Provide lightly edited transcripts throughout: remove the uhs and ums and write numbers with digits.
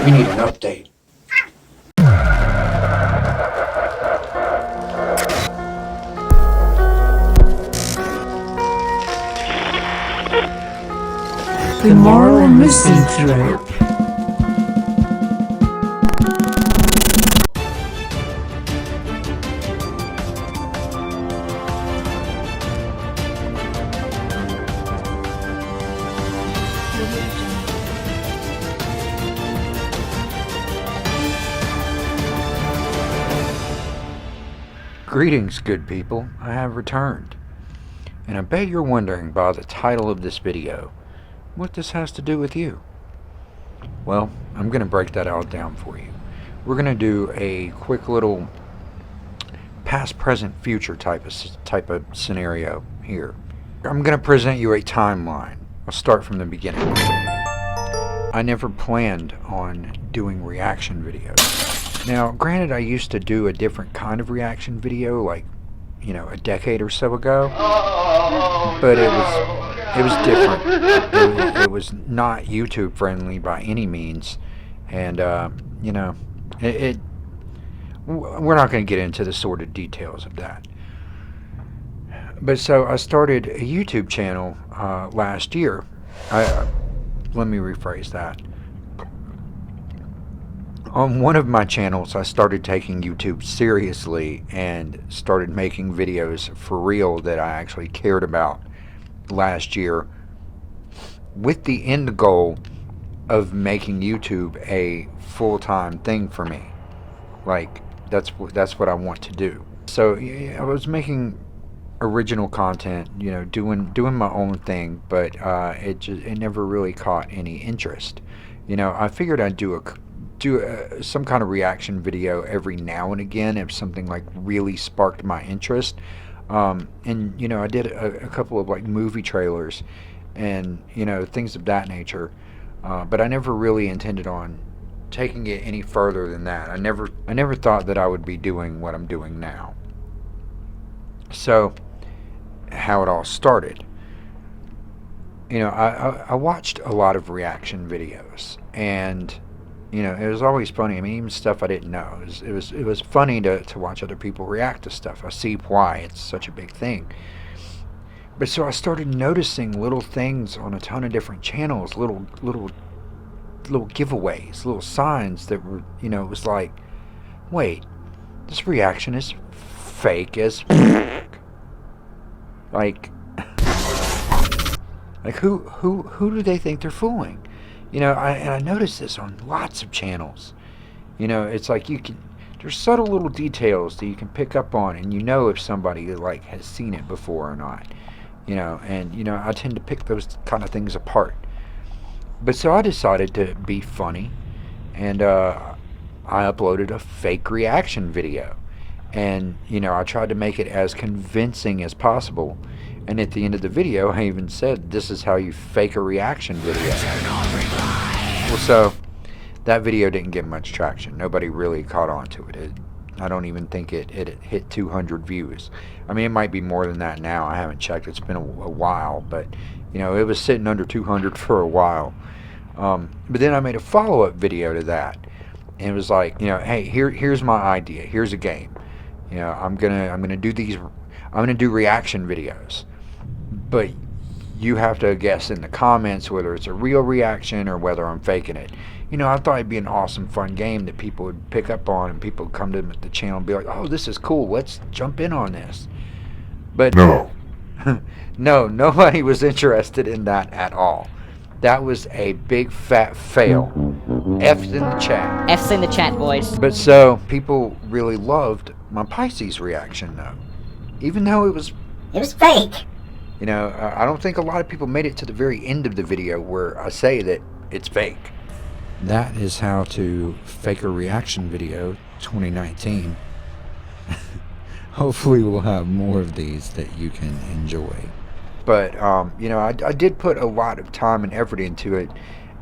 We need an update. The moral misanthrope. Greetings, good people. I have returned. And I bet you're wondering by the title of this video what this has to do with you. Well, I'm going to break that all down for you. We're going to do a quick little past, present, future type of scenario here. I'm going to present you a timeline. I'll start from the beginning. I never planned on doing reaction videos. Now, granted, I used to do a different kind of reaction video, like, you know, a decade or so ago, but it was different. It was not YouTube friendly by any means, and you know, we're not going to get into the sordid details of that. But so I started a YouTube channel last year. Let me rephrase that. On one of my channels, I started taking YouTube seriously and started making videos for real that I actually cared about last year, with the end goal of making YouTube a full-time thing for me. Like, that's what I want to do. So yeah, I was making original content, you know, doing my own thing, but it never really caught any interest. You know, I figured I'd do some kind of reaction video every now and again if something like really sparked my interest. And you know, I did a couple of like movie trailers and, you know, things of that nature, but I never really intended on taking it any further than that. I never thought that I would be doing what I'm doing now. So how it all started, you know, I watched a lot of reaction videos, and you know, it was always funny. I mean, even stuff I didn't know. It was funny to watch other people react to stuff. I see why it's such a big thing. But so I started noticing little things on a ton of different channels, little giveaways, little signs that were, you know, it was like, wait, this reaction is fake as like who do they think they're fooling? You know, I noticed this on lots of channels. You know, it's like there's subtle little details that you can pick up on, and you know if somebody like has seen it before or not. You know, and you know, I tend to pick those kind of things apart. But so I decided to be funny, and I uploaded a fake reaction video, and you know, I tried to make it as convincing as possible. And at the end of the video, I even said, this is how you fake a reaction video. Well, so that video didn't get much traction. Nobody really caught on to it. I don't even think it hit 200 views. I mean, it might be more than that now. I haven't checked. It's been a while. But, you know, it was sitting under 200 for a while. But then I made a follow-up video to that. And it was like, you know, hey, here's my idea. Here's a game. You know, I'm gonna do reaction videos. But you have to guess in the comments whether it's a real reaction or whether I'm faking it. You know, I thought it'd be an awesome, fun game that people would pick up on, and people would come to the channel and be like, oh, this is cool, let's jump in on this. But no. No, nobody was interested in that at all. That was a big fat fail. F's in the chat. F's in the chat, boys. But so, people really loved my Pisces reaction, though. Even though it was fake. You know, I don't think a lot of people made it to the very end of the video where I say that it's fake. That is how to fake a reaction video 2019. Hopefully we'll have more of these that you can enjoy. But, you know, I did put a lot of time and effort into it.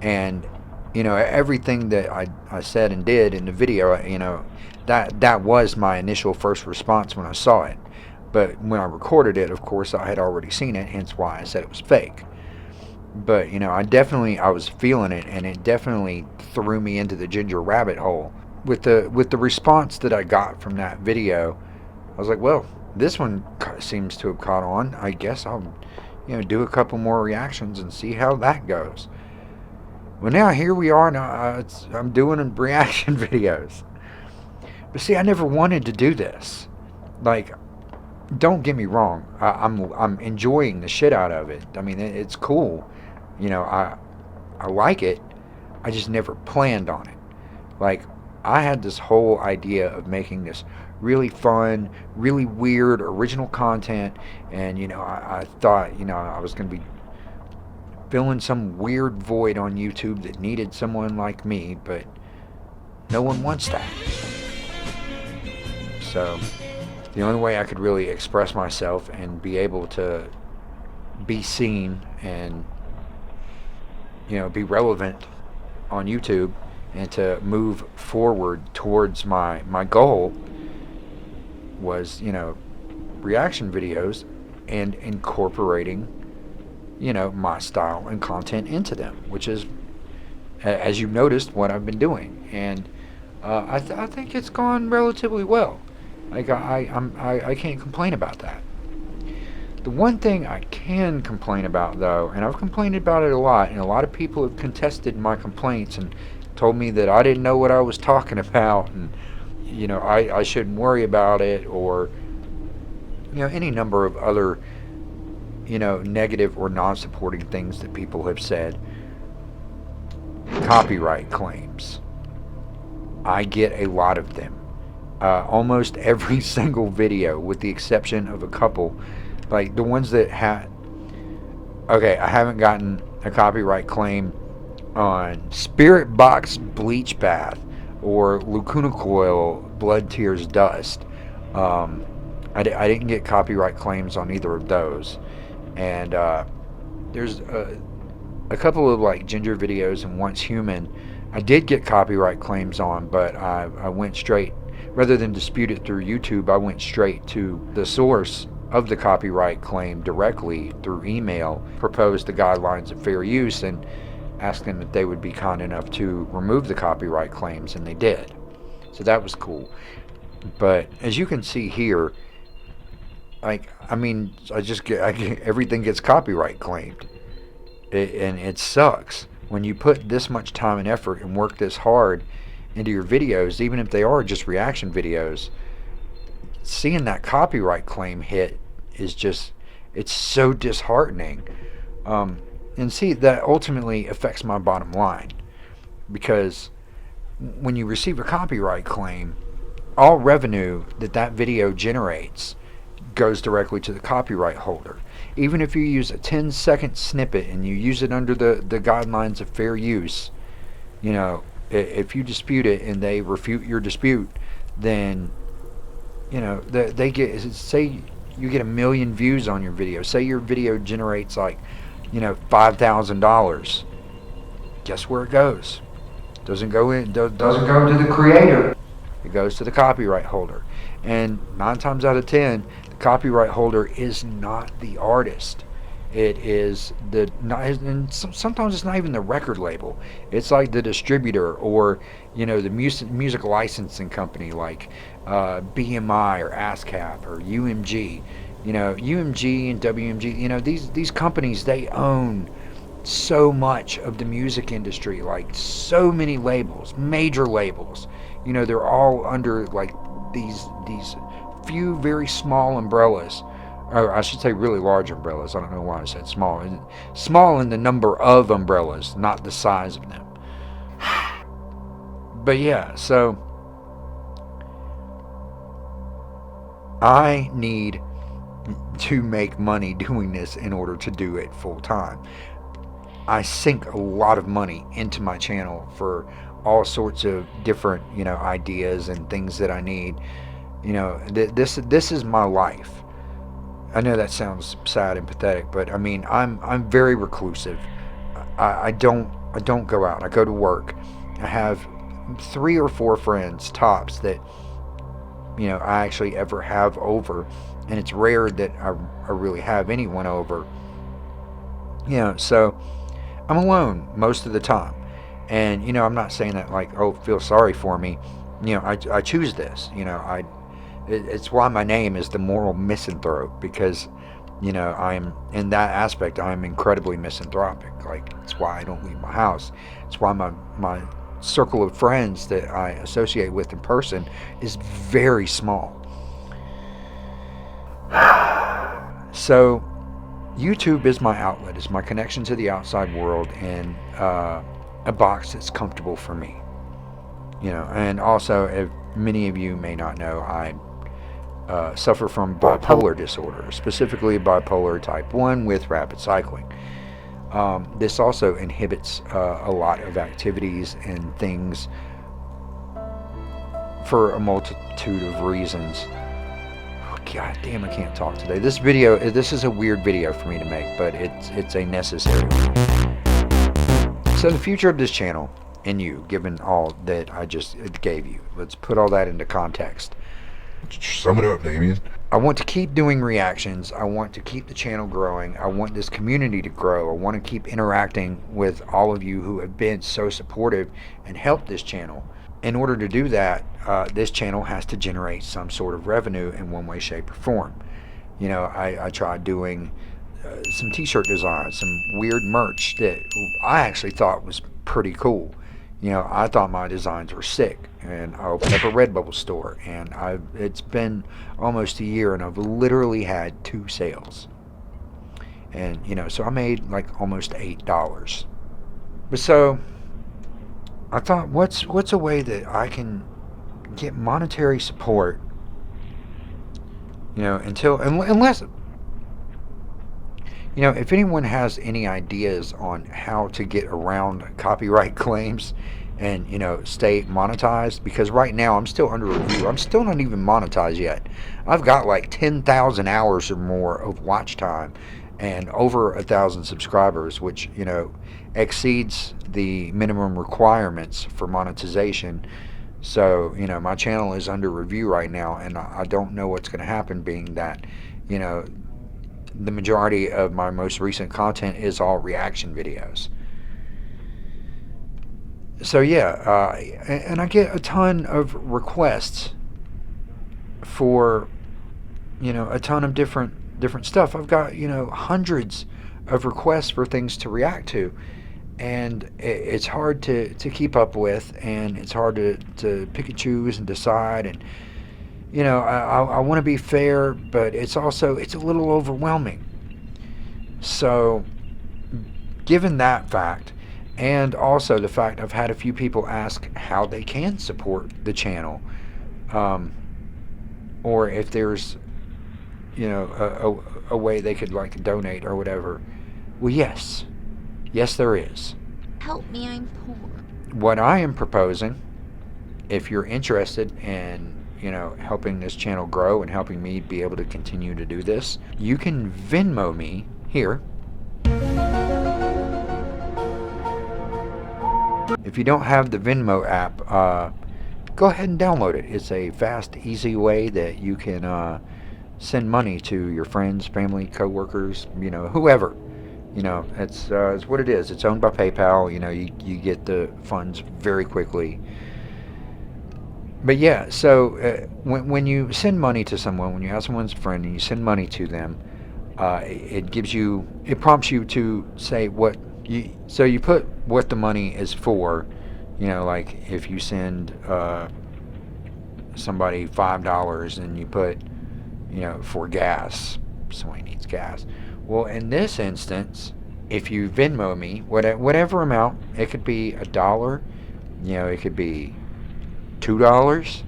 And, you know, everything that I said and did in the video, you know, that was my initial first response when I saw it. But when I recorded it, of course, I had already seen it, hence why I said it was fake. But I was feeling it, and it definitely threw me into the ginger rabbit hole. With the response that I got from that video, I was like, well, this one seems to have caught on. I guess I'll do a couple more reactions and see how that goes. Well, now here we are. Now I'm doing reaction videos. But see, I never wanted to do this. Like, don't get me wrong. I'm enjoying the shit out of it. I mean, it's cool. I like it. I just never planned on it. Like, I had this whole idea of making this really fun, really weird, original content, and I thought I was going to be filling some weird void on YouTube that needed someone like me, but no one wants that. So the only way I could really express myself and be able to be seen and be relevant on YouTube and to move forward towards my goal was reaction videos and incorporating my style and content into them, which is, as you've noticed, what I've been doing. And I think it's gone relatively well. Like, I can't complain about that. The one thing I can complain about, though, and I've complained about it a lot, and a lot of people have contested my complaints and told me that I didn't know what I was talking about, and I shouldn't worry about it, or any number of other negative or non-supporting things that people have said. Copyright claims. I get a lot of them. Almost every single video, with the exception of a couple, like the ones that okay, I haven't gotten a copyright claim on Spirit Box Bleach Bath or Lacuna Coil Blood Tears Dust. I didn't get copyright claims on either of those. And there's a couple of like Ginger videos and Once Human I did get copyright claims on, but I went straight, rather than dispute it through YouTube, I went straight to the source of the copyright claim directly through email, proposed the guidelines of fair use, and asked them if they would be kind enough to remove the copyright claims, and they did. So that was cool. But as you can see here, everything gets copyright claimed. And it sucks when you put this much time and effort and work this hard into your videos, even if they are just reaction videos. Seeing that copyright claim hit is just, it's so disheartening. And see, that ultimately affects my bottom line, because when you receive a copyright claim, all revenue that video generates goes directly to the copyright holder. Even if you use a 10-second snippet and you use it under the guidelines of fair use, if you dispute it and they refute your dispute, then they get, say you get 1 million views on your video, say your video generates like $5,000, guess where it goes? Doesn't go to the creator, it goes to the copyright holder. And 9 times out of 10, the copyright holder is not the artist. It is and sometimes it's not even the record label. It's like the distributor, or the music licensing company, like BMI or ASCAP or UMG. UMG and WMG. These companies, they own so much of the music industry, like so many labels, major labels. They're all under like these few very small umbrellas, or I should say really large umbrellas. I don't know why I said small. Small in the number of umbrellas, not the size of them. But yeah, so I need to make money doing this in order to do it full time. I sink a lot of money into my channel for all sorts of different ideas and things that I need. This is my life. I know that sounds sad and pathetic, but I mean, I'm very reclusive. I don't go out. I go to work. I have 3 or 4 friends tops that I actually ever have over, and it's rare that I really have anyone over. So I'm alone most of the time. And, I'm not saying that like, oh, feel sorry for me. I choose this. It's why my name is the Moral Misanthrope, because, I'm, in that aspect, I'm incredibly misanthropic. Like, it's why I don't leave my house. It's why my circle of friends that I associate with in person is very small. So, YouTube is my outlet, is my connection to the outside world, and a box that's comfortable for me. And also, if many of you may not know, I suffer from bipolar disorder, specifically bipolar type 1 with rapid cycling. This also inhibits a lot of activities and things for a multitude of reasons. God damn, I can't talk today. This is a weird video for me to make, but it's a necessary one. So the future of this channel, and you, given all that I just gave you, let's put all that into context. Sum it up, Damien. I want to keep doing reactions. I want to keep the channel growing. I want this community to grow. I want to keep interacting with all of you who have been so supportive and helped this channel. In order to do that, this channel has to generate some sort of revenue in one way, shape, or form. I tried doing some t-shirt designs, some weird merch that I actually thought was pretty cool. I thought my designs were sick, and I opened up a Redbubble store, and it's been almost a year, and I've literally had 2 sales. And, so I made like almost $8. But so I thought, what's a way that I can get monetary support, unless, if anyone has any ideas on how to get around copyright claims and, stay monetized, because right now I'm still under review. I'm still not even monetized yet. I've got like 10,000 hours or more of watch time and over 1,000 subscribers, which, exceeds the minimum requirements for monetization. So, my channel is under review right now, and I don't know what's going to happen, being that, the majority of my most recent content is all reaction videos. So yeah, and I get a ton of requests for, a ton of different stuff. I've got, hundreds of requests for things to react to, and it's hard to keep up with, and it's hard to pick and choose and decide, and I want to be fair, but it's a little overwhelming. So given that fact, and also the fact I've had a few people ask how they can support the channel, or if there's a way they could like donate or whatever. Well, yes there is. Help me, I'm poor. What I am proposing, if you're interested in helping this channel grow and helping me be able to continue to do this, you can Venmo me here. If you don't have the Venmo app, go ahead and download it. It's a fast, easy way that you can send money to your friends, family, co-workers, whoever. It's what it is. It's owned by PayPal. You get the funds very quickly. But yeah, so when you send money to someone, when you have someone's friend and you send money to them, it prompts you to say so you put what the money is for. Like if you send somebody $5 and you put, for gas, somebody needs gas. Well, in this instance, if you Venmo me, whatever amount, it could be $1, it could be $2,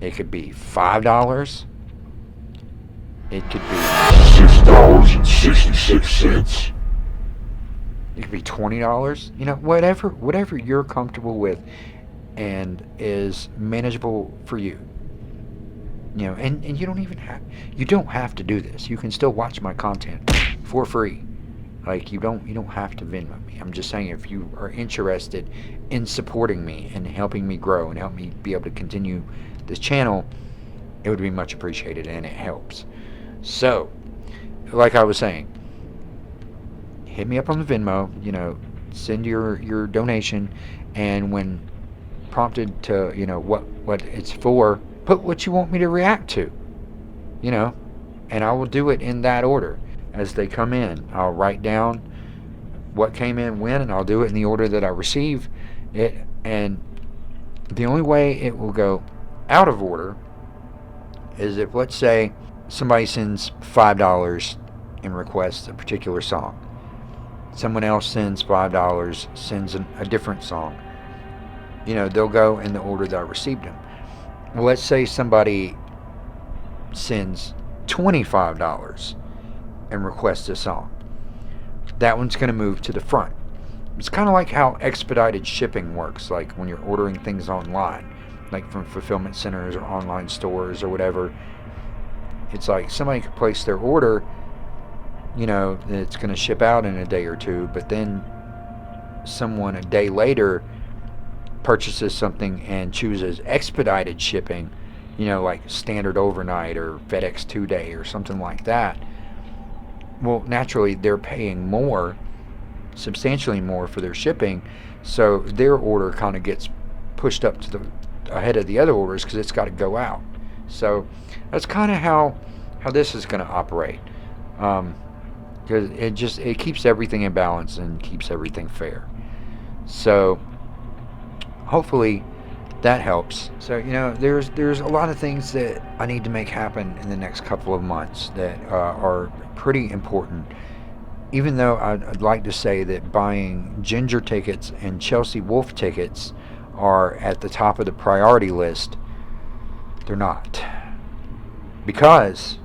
it could be $5, it could be $6.66. it could be $20, whatever you're comfortable with and is manageable for you. And you don't have to do this. You can still watch my content for free. Like, you don't have to Venmo me. I'm just saying, if you are interested in supporting me and helping me grow and help me be able to continue this channel, it would be much appreciated, and it helps. So, like I was saying, hit me up on the Venmo, send your donation, and when prompted to, what it's for, put what you want me to react to, and I will do it in that order as they come in. I'll write down what came in when, and I'll do it in the order that I receive it. And the only way it will go out of order is if, let's say, somebody sends $5 and requests a particular song. Someone else sends $5, sends a different song. They'll go in the order that I received them. Well, let's say somebody sends $25 and requests a song. That one's going to move to the front. It's kind of like how expedited shipping works, like when you're ordering things online, like from fulfillment centers or online stores or whatever. It's like somebody could place their order, it's going to ship out in a day or two, but then someone a day later purchases something and chooses expedited shipping, like standard overnight or FedEx 2-day or something like that. Well, naturally, they're paying more, substantially more for their shipping, so their order kind of gets pushed up to ahead of the other orders because it's got to go out. So that's kind of how this is going to operate, because it keeps everything in balance and keeps everything fair. So hopefully that helps. So there's a lot of things that I need to make happen in the next couple of months that are pretty important. Even though I'd like to say that buying Ginger tickets and Chelsea Wolf tickets are at the top of the priority list, they're not. Because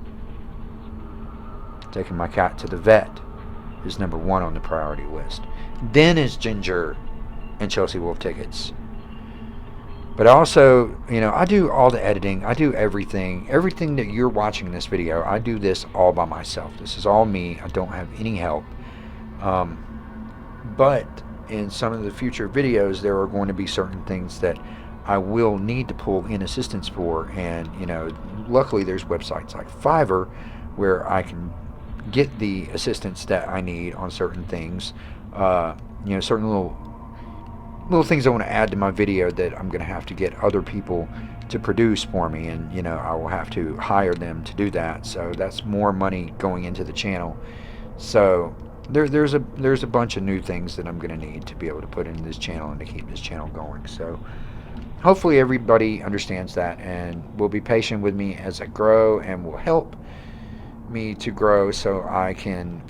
taking my cat to the vet is number one on the priority list. Then is Ginger and Chelsea Wolf tickets. But also, I do all the editing. I do everything. Everything that you're watching in this video, I do this all by myself. This is all me. I don't have any help. But in some of the future videos, there are going to be certain things that I will need to pull in assistance for. And, luckily there's websites like Fiverr where I can get the assistance that I need on certain things. Certain little things I want to add to my video that I'm going to have to get other people to produce for me, and I will have to hire them to do that. So that's more money going into the channel. So there's a bunch of new things that I'm going to need to be able to put into this channel and to keep this channel going. So hopefully everybody understands that and will be patient with me as I grow and will help me to grow so I can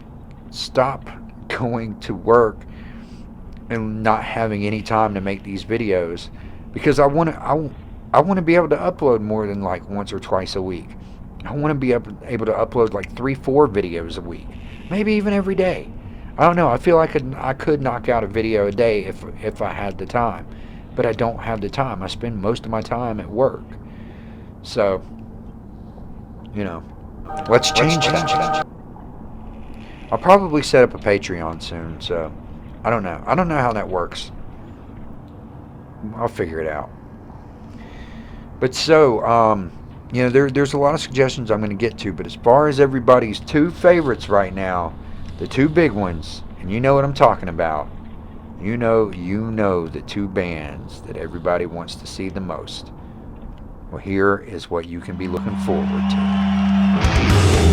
stop going to work and not having any time to make these videos, because I want to be able to upload more than like once or twice a week. I want to be able to upload like 3-4 videos a week, maybe even every day. I don't know. I feel like I could knock out a video a day if I had the time, but I don't have the time. I spend most of my time at work. So, let's change that. I'll probably set up a Patreon soon, so I don't know. I don't know how that works. I'll figure it out. But so, there's a lot of suggestions I'm going to get to, but as far as everybody's two favorites right now, the two big ones, and you know what I'm talking about. You know the two bands that everybody wants to see the most. Well, here is what you can be looking forward to.